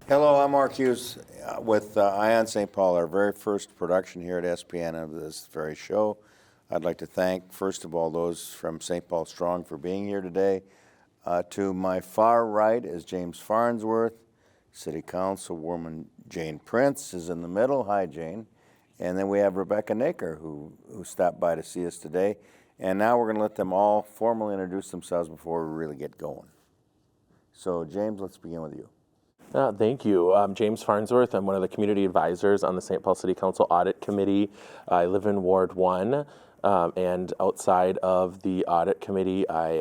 Hello, I'm Mark Hughes with Ion St. Paul, our very first production here at SPN of this very show. I'd like to thank, first of all, those from St. Paul Strong for being here today. To my far right is James Farnsworth. City Councilwoman Jane Prince is in the middle. Hi, Jane. And then we have Rebecca Noecker, who stopped by to see us today. And now we're going to let them all formally introduce themselves before we really get going. So, James, let's begin with you. Thank you. I'm James Farnsworth. I'm one of the community advisors on the St. Paul City Council Audit Committee. I live in Ward 1, and outside of the Audit Committee, I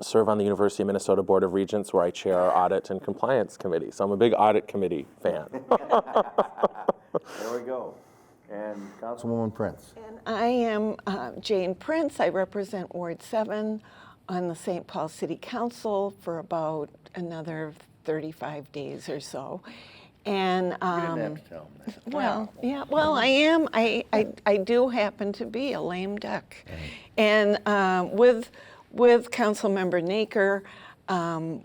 serve on the University of Minnesota Board of Regents, where I chair our Audit and Compliance Committee. So I'm a big Audit Committee fan. There we go. And Councilwoman Prince. And I am Jane Prince. I represent Ward 7 on the St. Paul City Council for about another 35 days or so. And You didn't have to tell them that. well, yeah, well, I am. I do happen to be a lame duck. And with Councilmember Noecker,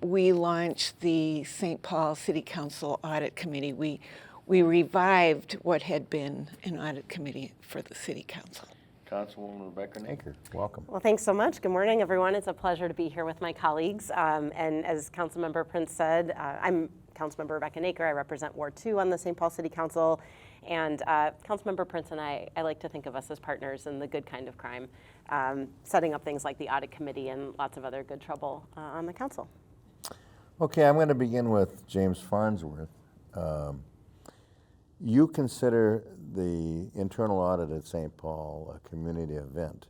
we launched the St. Paul City Council Audit Committee. We revived what had been an audit committee for the City Council. Councilwoman Rebecca Noecker, welcome. Well, thanks so much. Good morning, everyone. It's a pleasure to be here with my colleagues. And as Councilmember Prince said, I'm Councilmember Rebecca Noecker. I represent Ward 2 on the St. Paul City Council. And Councilmember Prince and I like to think of us as partners in the good kind of crime, setting up things like the Audit Committee and lots of other good trouble on the council. Okay, I'm going to begin with James Farnsworth. You consider the internal audit at St. Paul a community event.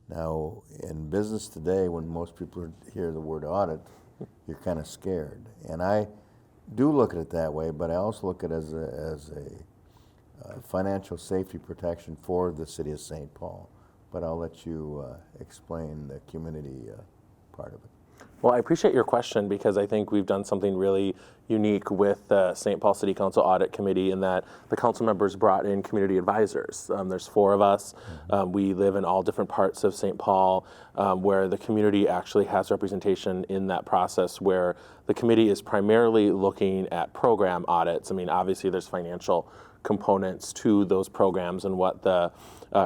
Now, in business today, when most people hear the word audit, you're kind of scared. And I do look at it that way, but I also look at it as a financial safety protection for the city of St. Paul. But I'll let you explain the community part of it. Well, I appreciate your question because I think we've done something really unique with the St. Paul City Council Audit Committee in that the council members brought in community advisors. There's 4 of us. We live in all different parts of St. Paul where the community actually has representation in that process, where the committee is primarily looking at program audits. I mean, obviously there's financial components to those programs and what the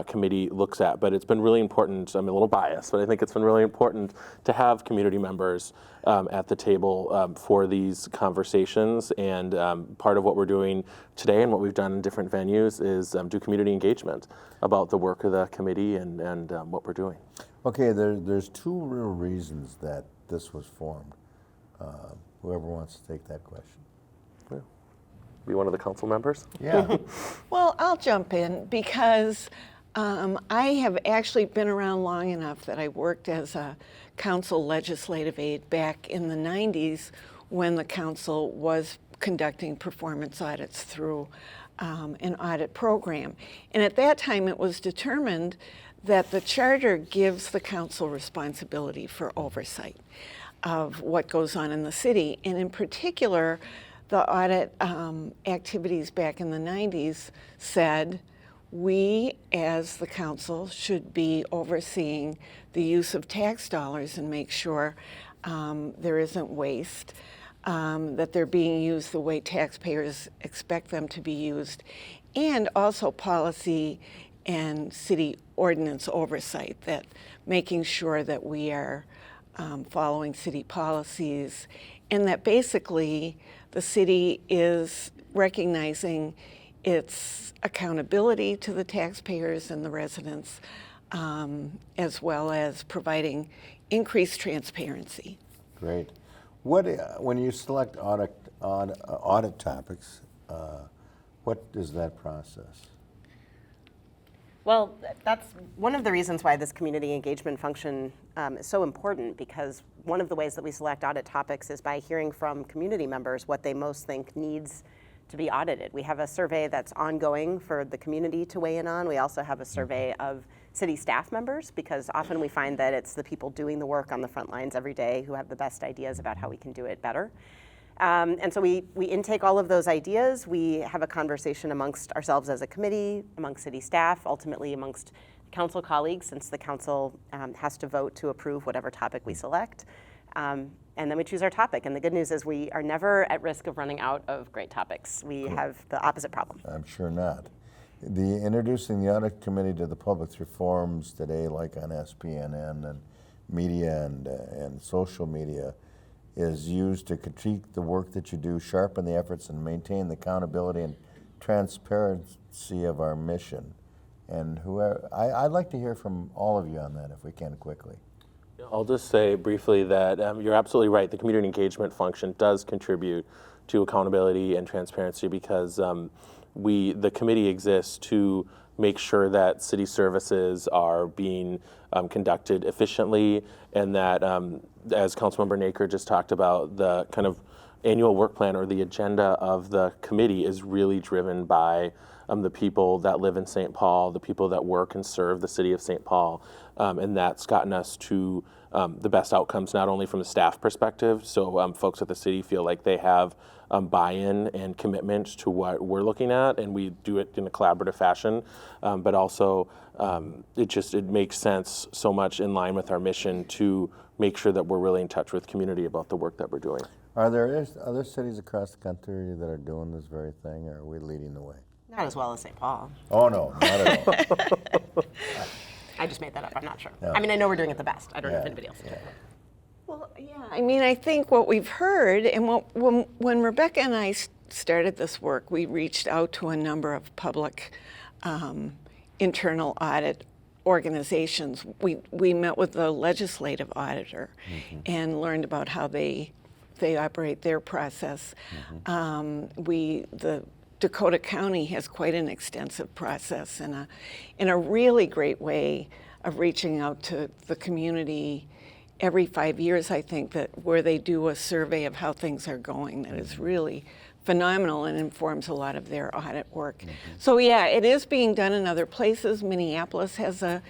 committee looks at, but it's been really important. I'm a little biased, but I think it's been really important to have community members at the table for these conversations. And part of what we're doing today and what we've done in different venues is do community engagement about the work of the committee and what we're doing. Okay, there's 2 real reasons that this was formed. Whoever wants to take that question. Yeah. Be one of the council members? Yeah. Well, I'll jump in because I have actually been around long enough that I worked as a council legislative aide back in the 90s when the council was conducting performance audits through an audit program. And at that time, it was determined that the charter gives the council responsibility for oversight of what goes on in the city. And in particular, the audit activities back in the 90s said we, as the council, should be overseeing the use of tax dollars and make sure there isn't waste, that they're being used the way taxpayers expect them to be used, and also policy and city ordinance oversight, that making sure that we are following city policies, and that basically the city is recognizing its accountability to the taxpayers and the residents, as well as providing increased transparency. Great. What when you select audit topics, what is that process? Well, that's one of the reasons why this community engagement function is so important, because one of the ways that we select audit topics is by hearing from community members what they most think needs to be audited. We have a survey that's ongoing for the community to weigh in on. We also have a survey of city staff members, because often we find that it's the people doing the work on the front lines every day who have the best ideas about how we can do it better. And so we intake all of those ideas. We have a conversation amongst ourselves as a committee, amongst city staff, ultimately amongst council colleagues, since the council has to vote to approve whatever topic we select. And and then we choose our topic. And the good news is we are never at risk of running out of great topics. We have the opposite problem. I'm sure not. The introducing the audit committee to the public through forums today, like on SPNN and media and social media, is used to critique the work that you do, sharpen the efforts, and maintain the accountability and transparency of our mission. And I'd like to hear from all of you on that, if we can, quickly. I'll just say briefly that you're absolutely right. The community engagement function does contribute to accountability and transparency because the committee exists to make sure that city services are being conducted efficiently, and that, as Councilmember Noecker just talked about, the kind of annual work plan or the agenda of the committee is really driven by the people that live in St. Paul, the people that work and serve the city of St. Paul, and that's gotten us to the best outcomes, not only from the staff perspective, so folks at the city feel like they have buy-in and commitment to what we're looking at, and we do it in a collaborative fashion, but also it makes sense so much in line with our mission to make sure that we're really in touch with community about the work that we're doing. Are there other cities across the country that are doing this very thing, or are we leading the way? Not as well as St. Paul. Oh, no, not at all. I just made that up. I'm not sure. No. I mean, I know we're doing it the best. I don't know if Yeah, anybody else is doing it. Well, yeah, I mean, I think what we've heard, and when Rebecca and I started this work, we reached out to a number of public internal audit organizations. We met with the legislative auditor and learned about how they operate their process. The Dakota County has quite an extensive process and a really great way of reaching out to the community every 5 years, I think, where they do a survey of how things are going that is really phenomenal and informs a lot of their audit work. So yeah, it is being done in other places. Minneapolis has a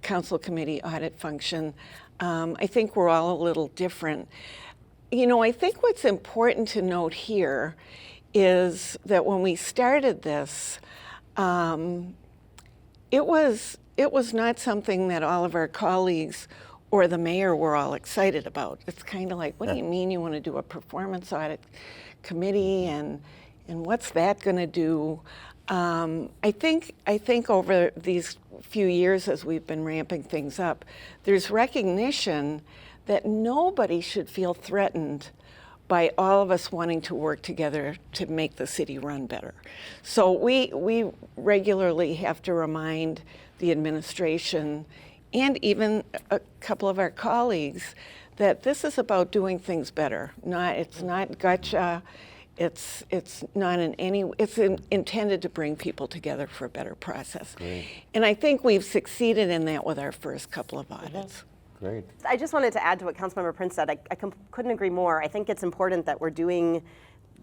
council committee audit function. I think we're all a little different. You know, I think what's important to note here is that when we started this, it was not something that all of our colleagues or the mayor were all excited about. It's kind of like, what do you mean you want to do a performance audit committee, and what's that going to do? I think over these few years as we've been ramping things up, there's recognition that nobody should feel threatened by all of us wanting to work together to make the city run better. So we regularly have to remind the administration and even a couple of our colleagues that this is about doing things better. It's not gotcha. It's not intended to bring people together for a better process. Great. And I think we've succeeded in that with our first couple of audits. Great. I just wanted to add to what Councilmember Prince said. I couldn't agree more. I think it's important that we're doing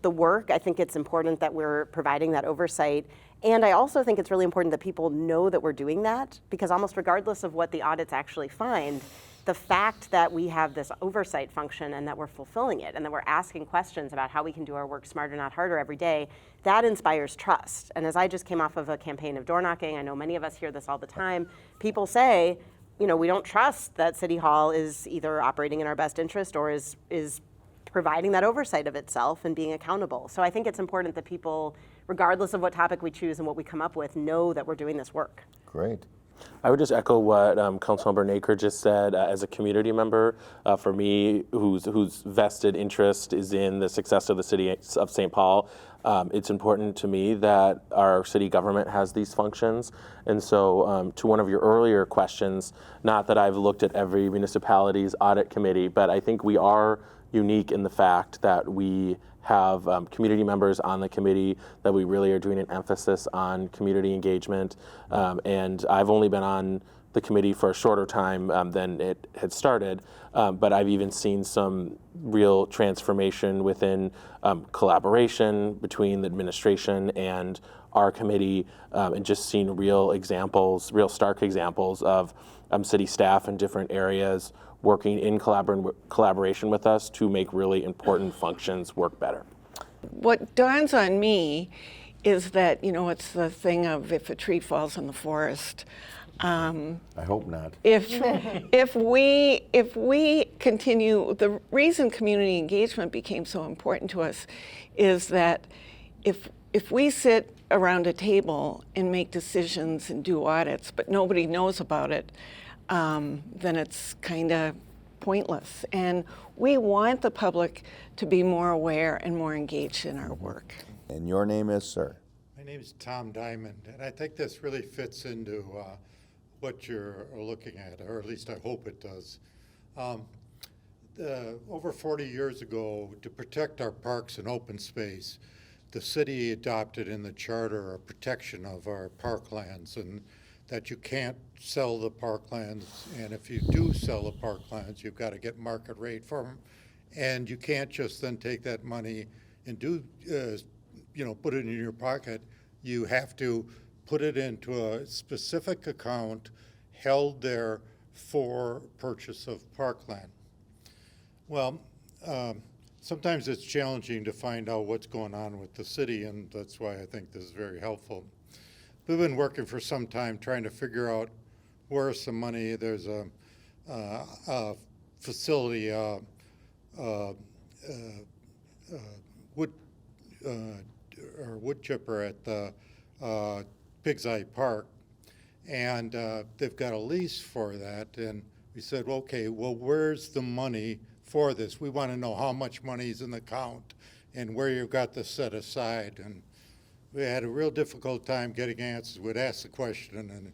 the work. I think it's important that we're providing that oversight. And I also think it's really important that people know that we're doing that, because almost regardless of what the audits actually find, the fact that we have this oversight function and that we're fulfilling it and that we're asking questions about how we can do our work smarter, not harder every day, that inspires trust. And as I just came off of a campaign of door knocking, I know many of us hear this all the time, people say, you know, we don't trust that City Hall is either operating in our best interest or is providing that oversight of itself and being accountable. So I think it's important that people, regardless of what topic we choose and what we come up with, know that we're doing this work. Great. I would just echo what Councilmember Noecker just said. As a community member, for me, whose vested interest is in the success of the city of St. Paul, it's important to me that our city government has these functions. And so to one of your earlier questions, not that I've looked at every municipality's audit committee, but I think we are unique in the fact that we have community members on the committee, that we really are doing an emphasis on community engagement. And I've only been on the committee for a shorter time than it had started, but I've even seen some real transformation within collaboration between the administration and our committee, and just seen real stark examples of city staff in different areas working in collaboration with us to make really important functions work better. What dawns on me is that, you know, it's the thing of if a tree falls in the forest. I hope not. If we continue, the reason community engagement became so important to us is that if we sit around a table and make decisions and do audits, but nobody knows about it, then it's kind of pointless. And we want the public to be more aware and more engaged in our work. And your name is, sir? My name is Tom Diamond, and I think this really fits into what you're looking at, or at least I hope it does. Over 40 years ago, to protect our parks and open space, the city adopted in the charter a protection of our parklands, and that you can't sell the parklands, and if you do sell the parklands, you've got to get market rate for them, and you can't just then take that money and put it in your pocket. You have to put it into a specific account held there for purchase of parkland. Well, sometimes it's challenging to find out what's going on with the city, and that's why I think this is very helpful. We've been working for some time trying to figure out where's some money. There's a facility, wood chipper at the Pig's Eye Park, and they've got a lease for that. And we said, okay, well, where's the money for this? We want to know how much money is in the account and where you've got this set aside. And we had a real difficult time getting answers. We'd ask the question, and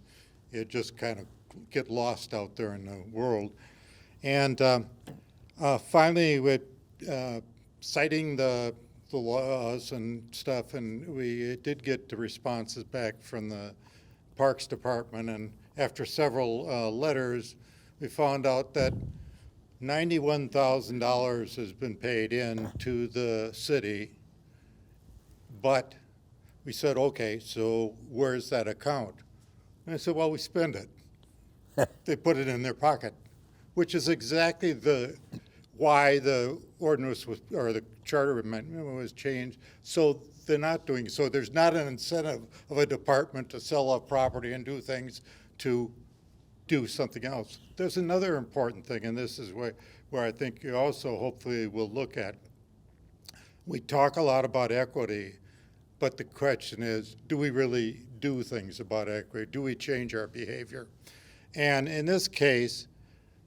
it just kind of get lost out there in the world. And finally, with citing the laws and stuff, and we did get the responses back from the Parks Department. And after several letters, we found out that $91,000 has been paid in to the city, but we said, okay, so where's that account? And I said, well, we spend it. They put it in their pocket, which is exactly why the ordinance was, or the charter amendment was changed. So they're not doing, so there's not an incentive of a department to sell off property and do things to do something else. There's another important thing, and this is where I think you also hopefully will look at. We talk a lot about equity, but the question is, do we really do things about equity? Do we change our behavior? And in this case,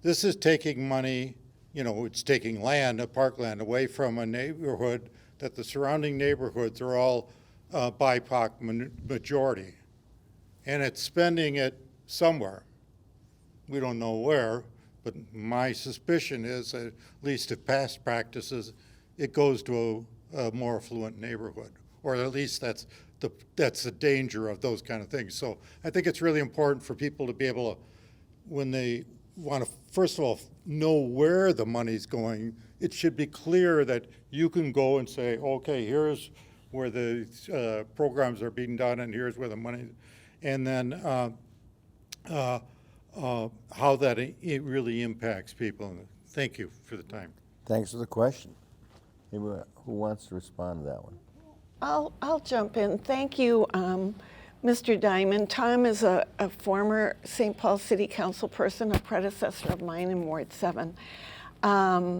this is taking money, it's taking land, a parkland, away from a neighborhood that the surrounding neighborhoods are all BIPOC majority. And it's spending it somewhere. We don't know where, but my suspicion is that, at least if past practices, it goes to a more affluent neighborhood, or at least that's the danger of those kind of things. So I think it's really important for people to be able to, when they want to, first of all, know where the money's going, it should be clear that you can go and say, okay, here's where the programs are being done, and here's where the money, and then how that it really impacts people. Thank you for the time. Thanks for the question. Maybe who wants to respond to that one? I'll jump in. Thank you, Mr. Diamond. Tom is a former St. Paul City Council person, a predecessor of mine in Ward 7. I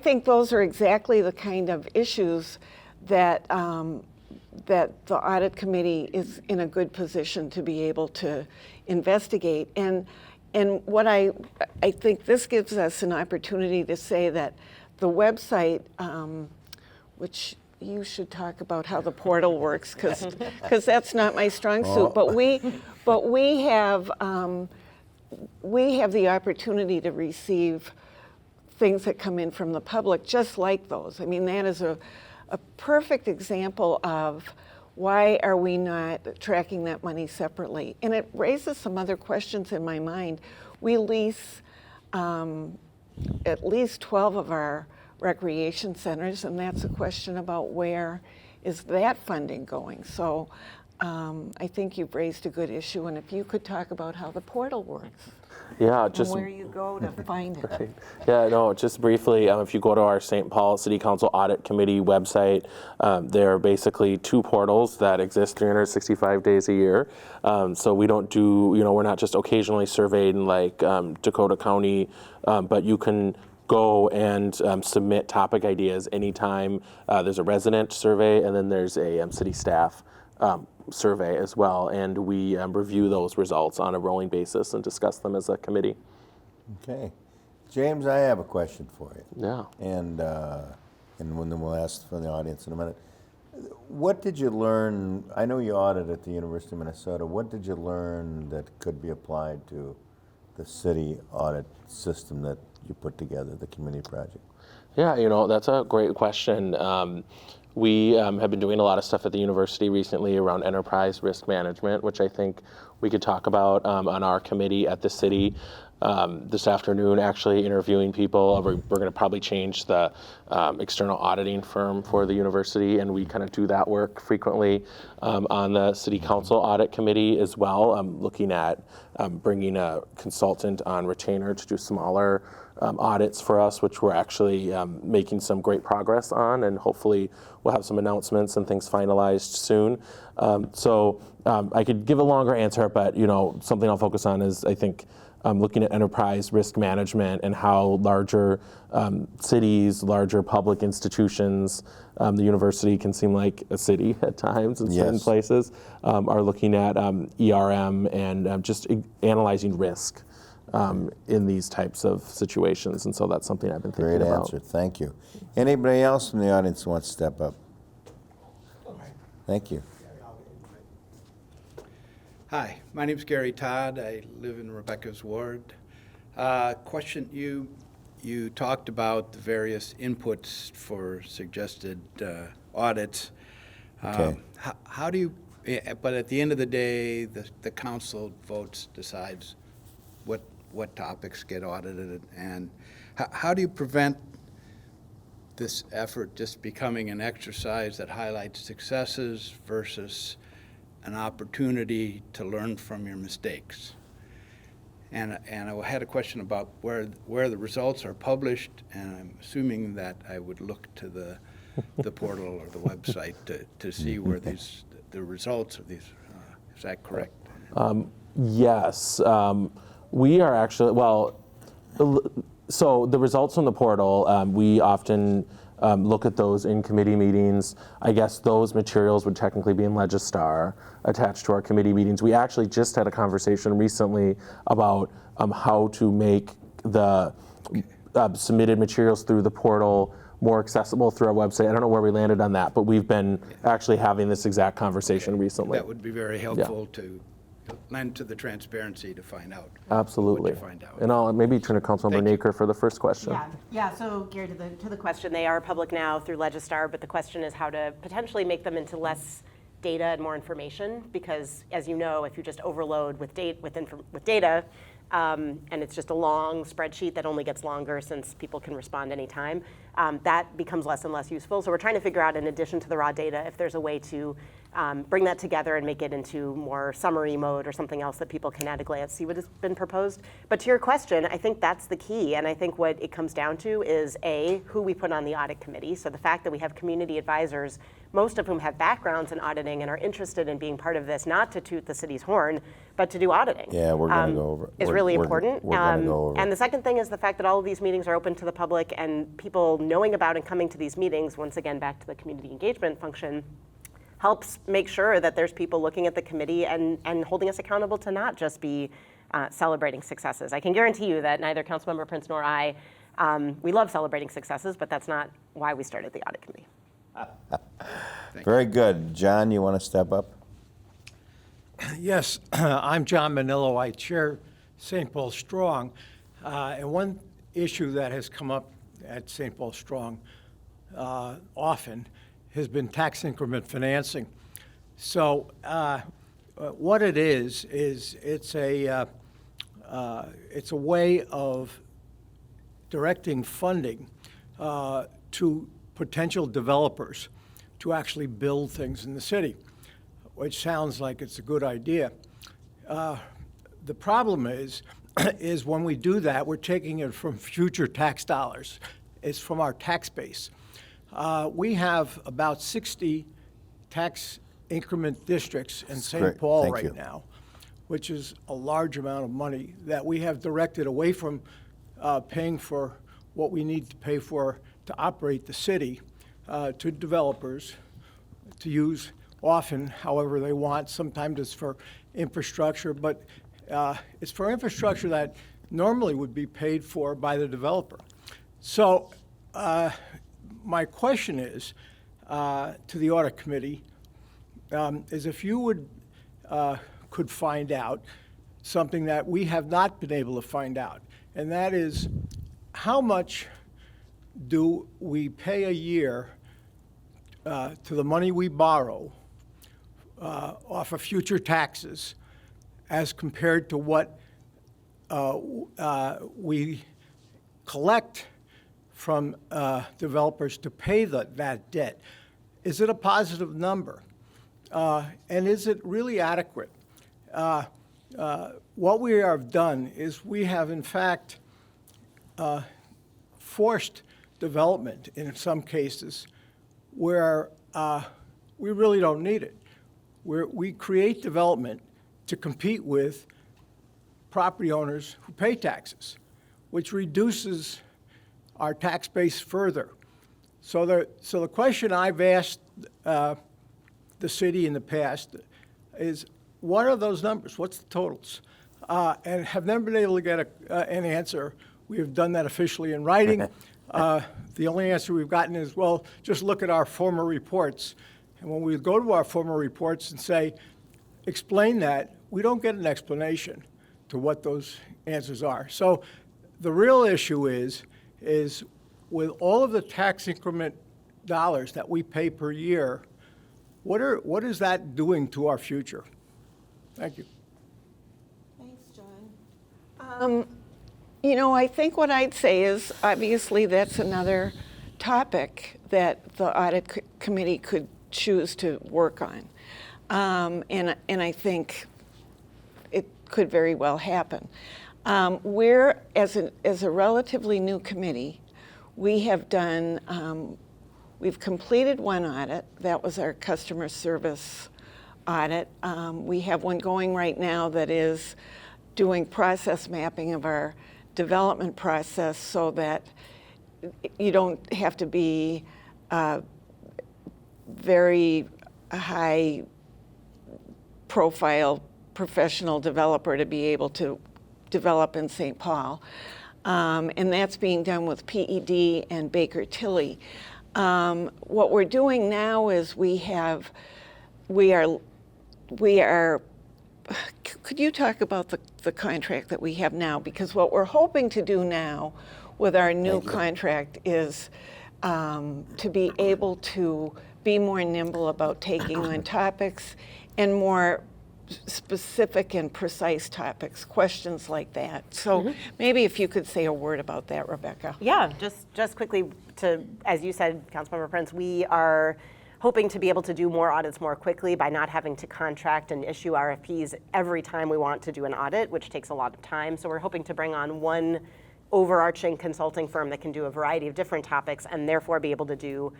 think those are exactly the kind of issues that that the Audit Committee is in a good position to be able to investigate. And what I think this gives us an opportunity to say that the website, which you should talk about how the portal works, because that's not my strong suit. But we have the opportunity to receive things that come in from the public, just like those. I mean, that is a perfect example of why are we not tracking that money separately. And it raises some other questions in my mind. We lease at least 12 of our recreation centers, and that's a question about where is that funding going. So I think you've raised a good issue, and if you could talk about how the portal works Yeah, and just where you go to find it. Yeah, no, just briefly, if you go to our St. Paul City Council Audit Committee website, there are basically two portals that exist 365 days a year. So we don't do, we're not just occasionally surveyed in like Dakota County, but you can go and submit topic ideas anytime. There's a resident survey, and then there's a city staff survey as well, and we review those results on a rolling basis and discuss them as a committee. Okay. James, I have a question for you. Yeah. And then we'll ask for the audience in a minute. What did you learn? I know you audited at the University of Minnesota. What did you learn that could be applied to the city audit system that you put together, the community project? Yeah, that's a great question. We have been doing a lot of stuff at the university recently around enterprise risk management, which I think we could talk about on our committee at the city. This afternoon, actually interviewing people. We're going to probably change the external auditing firm for the university, and we kind of do that work frequently on the city council audit committee as well. Looking at bringing a consultant on retainer to do smaller audits for us, which we're actually making some great progress on, and hopefully we'll have some announcements and things finalized soon. So I could give a longer answer, but something I'll focus on is, I think, looking at enterprise risk management and how larger cities, larger public institutions, the university can seem like a city at times in certain places, are looking at ERM and just analyzing risk in these types of situations. And so that's something I've been thinking Great about. answer. Thank you. Anybody else from the audience who wants to step up? Thank you. Hi, my name's Gary Todd. I live in Rebecca's ward. Question, you talked about the various inputs for suggested audits. Okay. How do you, but at the end of the day, the council votes, decides what topics get audited, and how do you prevent this effort just becoming an exercise that highlights successes versus an opportunity to learn from your mistakes? And I had a question about where the results are published, and I'm assuming that I would look to the portal or the website to see where the results of these, is that correct? Yes. We are actually, so the results from the portal, we often look at those in committee meetings. I guess those materials would technically be in Legistar, attached to our committee meetings. We actually just had a conversation recently about how to make the submitted materials through the portal more accessible through our website. I don't know where we landed on that, but we've been actually having this exact conversation recently. That would be very helpful to lend to the transparency to find out. Absolutely. What you find out. And I'll maybe turn to Councilmember Noecker for the first question. Yeah. So Gary, to the question, they are public now through Legistar, but the question is how to potentially make them into less data and more information, because as you know, if you just overload with data, and it's just a long spreadsheet that only gets longer since people can respond anytime, that becomes less and less useful. So we're trying to figure out, in addition to the raw data, if there's a way to bring that together and make it into more summary mode or something else that people can at a glance see what has been proposed. But to your question, I think that's the key. And I think what it comes down to is, A, who we put on the audit committee. So the fact that we have community advisors, most of whom have backgrounds in auditing and are interested in being part of this, not to toot the city's horn, but to do auditing. Yeah, we're going to go over it. Is really important. We're going to go over it. And the second thing is the fact that all of these meetings are open to the public, and people knowing about and coming to these meetings, once again, back to the community engagement function, helps make sure that there's people looking at the committee and holding us accountable to not just be celebrating successes. I can guarantee you that neither Councilmember Prince nor I, we love celebrating successes, but that's not why we started the audit committee. Very good. John, you want to step up? Yes, I'm John Manillo. I chair St. Paul Strong. And one issue that has come up at St. Paul Strong often has been tax increment financing. So what it is it's a way of directing funding to potential developers to actually build things in the city. which sounds like it's a good idea. The problem is when we do that, we're taking it from future tax dollars. It's from our tax base. We have about 60 tax increment districts in St. great. Paul Thank right you. now, which is a large amount of money that we have directed away from paying for what we need to pay for to operate the city to developers to use often however they want. Sometimes it's for infrastructure, but it's for infrastructure that normally would be paid for by the developer. So my question is to the Audit Committee is if you would could find out something that we have not been able to find out, and that is how much do we pay a year to the money we borrow off of future taxes as compared to what we collect from developers to pay that debt. Is it a positive number? And is it really adequate? What we have done is we have, in fact, forced development in some cases where we really don't need it. Where we create development to compete with property owners who pay taxes, which reduces our tax base further. So the question I've asked the city in the past is, what are those numbers? What's the totals? And have never been able to get an answer. We have done that officially in writing. The only answer we've gotten is, well, just look at our former reports. And when we go to our former reports and say, explain that, we don't get an explanation to what those answers are. So the real issue is with all of the tax increment dollars that we pay per year, what is that doing to our future? Thank you. Thanks, John. You know, I think what I'd say is, obviously, that's another topic that the Audit Committee could choose to work on. And I think it could very well happen. We're, as a relatively new committee, we have done, we've completed one audit. That was our customer service audit. We have one going right now that is doing process mapping of our development process so that you don't have to be very high profile professional developer to be able to develop in St. Paul. And that's being done with PED and Baker Tilly. What we're doing now is we are, could you talk about the contract that we have now? Because what we're hoping to do now with our new contract is to be able to be more nimble about taking on topics and more specific and precise topics, questions like that. So maybe if you could say a word about that, Rebecca. Yeah, just quickly to, as you said, Councilmember Prince, we are hoping to be able to do more audits more quickly by not having to contract and issue RFPs every time we want to do an audit, which takes a lot of time. So we're hoping to bring on one overarching consulting firm that can do a variety of different topics and therefore be able to do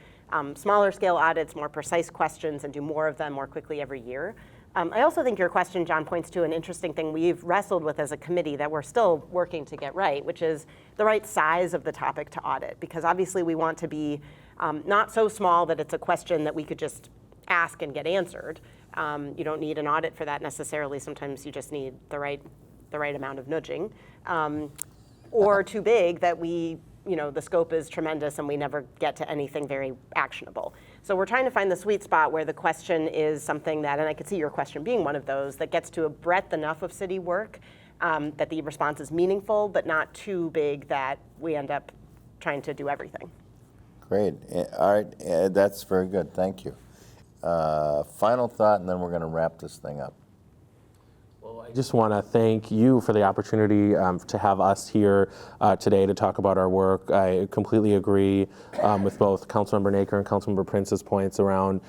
smaller scale audits, more precise questions, and do more of them more quickly every year. I also think your question, John, points to an interesting thing we've wrestled with as a committee that we're still working to get right, which is the right size of the topic to audit. Because obviously we want to be not so small that it's a question that we could just ask and get answered. You don't need an audit for that necessarily. Sometimes you just need the right amount of nudging. Or too big that the scope is tremendous and we never get to anything very actionable. So we're trying to find the sweet spot where the question is something that, and I could see your question being one of those, that gets to a breadth enough of city work that the response is meaningful, but not too big that we end up trying to do everything. Great. All right, that's very good. Thank you. Final thought, and then we're going to wrap this thing up. I just want to thank you for the opportunity to have us here today to talk about our work. I completely agree with both Councilmember Noecker and Councilmember Prince's points around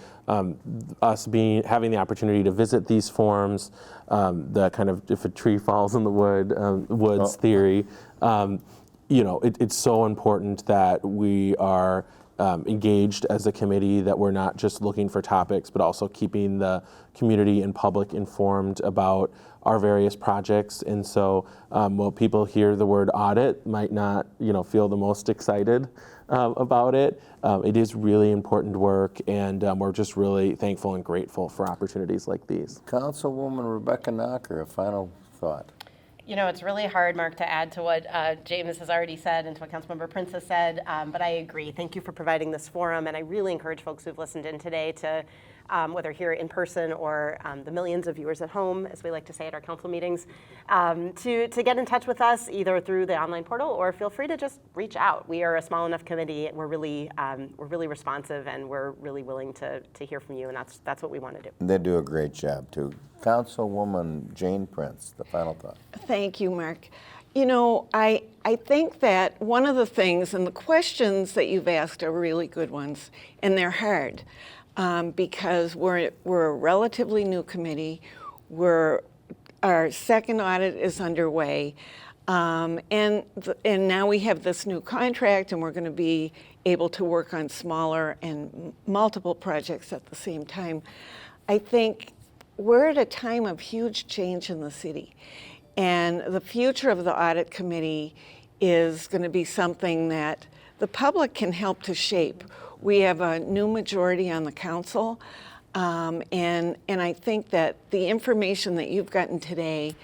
us having the opportunity to visit these forums, the kind of if a tree falls in the woods theory. It's so important that we are engaged as a committee, that we're not just looking for topics, but also keeping the community and public informed about our various projects. And so while people hear the word audit, might not feel the most excited about it, it is really important work, and we're just really thankful and grateful for opportunities like these. Councilwoman Rebecca Noecker, a final thought. It's really hard, Mark, to add to what James has already said and to what Councilmember Prince has said, but I agree. Thank you for providing this forum, and I really encourage folks who've listened in today to, whether here in person or the millions of viewers at home, as we like to say at our council meetings, to get in touch with us either through the online portal, or feel free to just reach out. We are a small enough committee. We're really responsive, and we're really willing to hear from you, and that's what we want to do. They do a great job, too. Councilwoman Jane Prince, the final thought. Thank you, Mark. I think that one of the things, and the questions that you've asked are really good ones, and they're hard, because we're a relatively new committee. Our second audit is underway, and now we have this new contract, and we're going to be able to work on smaller and multiple projects at the same time. I think we're at a time of huge change in the city, and the future of the Audit Committee is going to be something that the public can help to shape. We have a new majority on the council, and I think that the information that you've gotten today,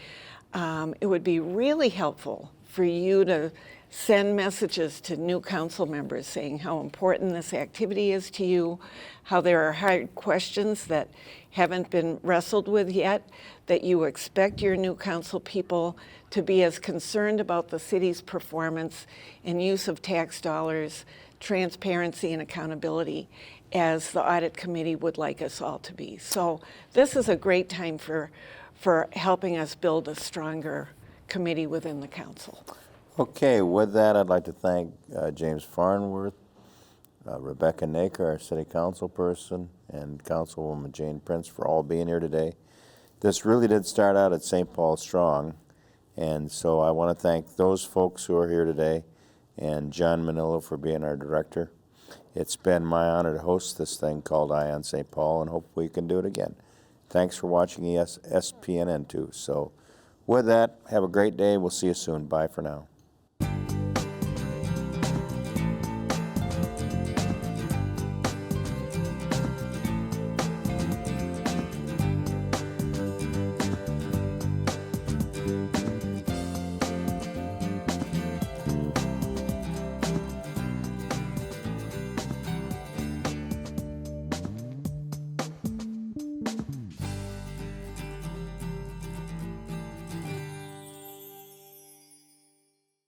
it would be really helpful for you to send messages to new council members saying how important this activity is to you, how there are hard questions that haven't been wrestled with yet, that you expect your new council people to be as concerned about the city's performance and use of tax dollars, transparency and accountability as the Audit Committee would like us all to be. So this is a great time for helping us build a stronger committee within the council. Okay, with that, I'd like to thank James Farnsworth, Rebecca Noecker, our city council person, and Councilwoman Jane Prince for all being here today. This really did start out at St. Paul Strong, and so I want to thank those folks who are here today, and John Manillo for being our director. It's been my honor to host this thing called Eye on St. Paul, and hope we can do it again. Thanks for watching SPNN too. So with that, have a great day. We'll see you soon. Bye for now.